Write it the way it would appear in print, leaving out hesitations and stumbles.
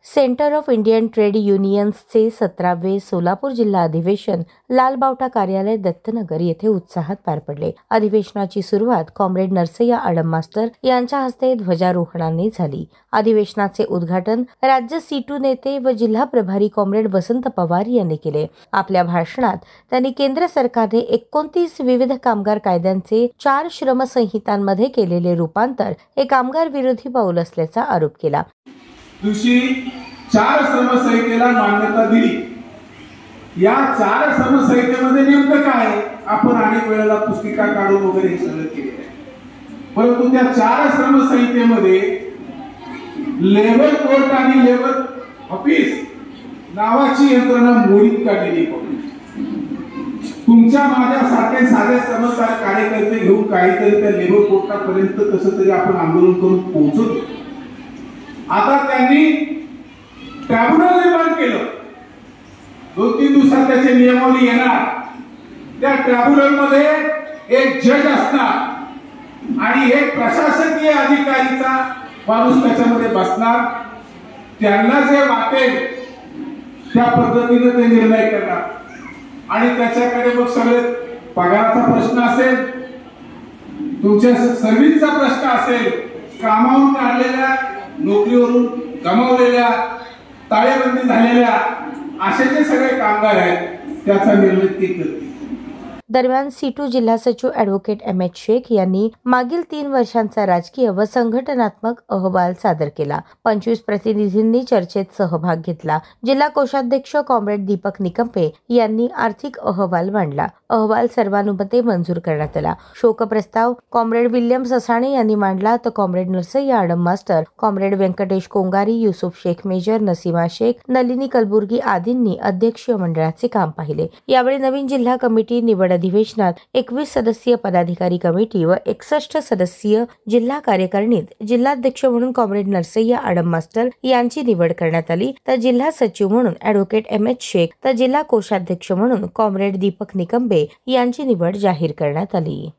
Centre of Indian trade युनियन्सचे 17वे सोलापूर जिल्हा अधिवेशन लालबावटा कार्यालय दत्तनगर येथे उत्साहात पार पडले। अधिवेशनाची सुरुवात कॉम्रेड नरसय्या आडम मास्तर यांच्या हस्ते ध्वजारोहणाने झाली। अधिवेशनाचे उद्घाटन राज्य C2 नेते व जिल्हा प्रभारी कॉम्रेड वसंत पवार यांनी केले। आपल्या भाषणात त्यांनी केंद्र सरकारने 29 विविध कामगार कायद्यांचे 4 श्रम संहितांमध्ये केलेले रूपांतर हे कामगार विरोधी पाऊल असल्याचा आरोप केला। दिवशी 4 श्रमसंहितेला मान्यता दिली। या 4 श्रमसंहितेमध्ये नेमकं काय आपण अनेक वेळेला पुस्तिका काढून वगैरे सगळं केलेलं आहे, परंतु त्या 4 श्रमसंहितेमध्ये लेबर कोर्ट आणि लेबर ऑफिस नावाची यंत्रणा मोडीत काढलेली आहे। तुमच्या माझ्यासारखे साधे समजदार कार्यकर्ते घेऊन काहीतरी त्या लेबर कोर्टापर्यंत कसं तरी आपण आंदोलन करून पोहोचतो। आता त्यांनी ट्रायब्युनल निर्माण केलं। 2-3 दिवसात त्याचे नियमावली येणार। त्या ट्रायब्युनल मध्ये एक जज असणार आणि एक प्रशासकीय अधिकारीचा माणूस त्याच्यामध्ये बसणार। त्यांना जे वाटेल त्या पद्धतीने ते निर्णय करणार आणि त्याच्याकडे मग सगळे पगाराचा प्रश्न असेल, तुमच्या सर्व्हिसचा प्रश्न असेल, कामावून काढलेल्या नोकरीवरून गमावलेल्या, ताळेबंदी झालेल्या असे जे सगळे कामगार आहेत त्याचा निर्णय ते करतील। दरम्यान C2 जिल्हा सचिव ॲडव्होकेट M.H. शेख यांनी मागील 3 वर्षांचा राजकीय व संघटनात्मक अहवाल सादर केला। 25 प्रतिनिधींनी चर्चेत सहभाग घेतला। जिल्हा कोषाध्यक्ष कॉम्रेड दीपक निकंपे यांनी आर्थिक अहवाल मांडला। अहवाल सर्वानुमते मंजूर करण्यात आला। शोकप्रस्ताव कॉम्रेड विल्यम ससाणे यांनी मांडला, तर कॉम्रेड नरसय्या आडम मास्तर, कॉम्रेड व्यंकटेश कोंगारी, युसुफ शेख मेजर, नसीमा शेख, नलिनी कलबुर्गी आदींनी अध्यक्षीय मंडळाचे काम पाहिले। यावेळी नवीन जिल्हा कमिटी निवड अधिवेशनात 21 सदस्यीय पदाधिकारी कमिटी व 61 सदस्यीय जिल्हा कार्यकारिणीत जिल्हाध्यक्ष म्हणून कॉम्रेड नरसय्या आडम मास्तर यांची निवड करण्यात आली, तर जिल्हा सचिव म्हणून ॲडव्होकेट M.H. शेख, तर जिल्हा कोषाध्यक्ष म्हणून कॉम्रेड दीपक निकंबे यांची निवड जाहीर करण्यात आली।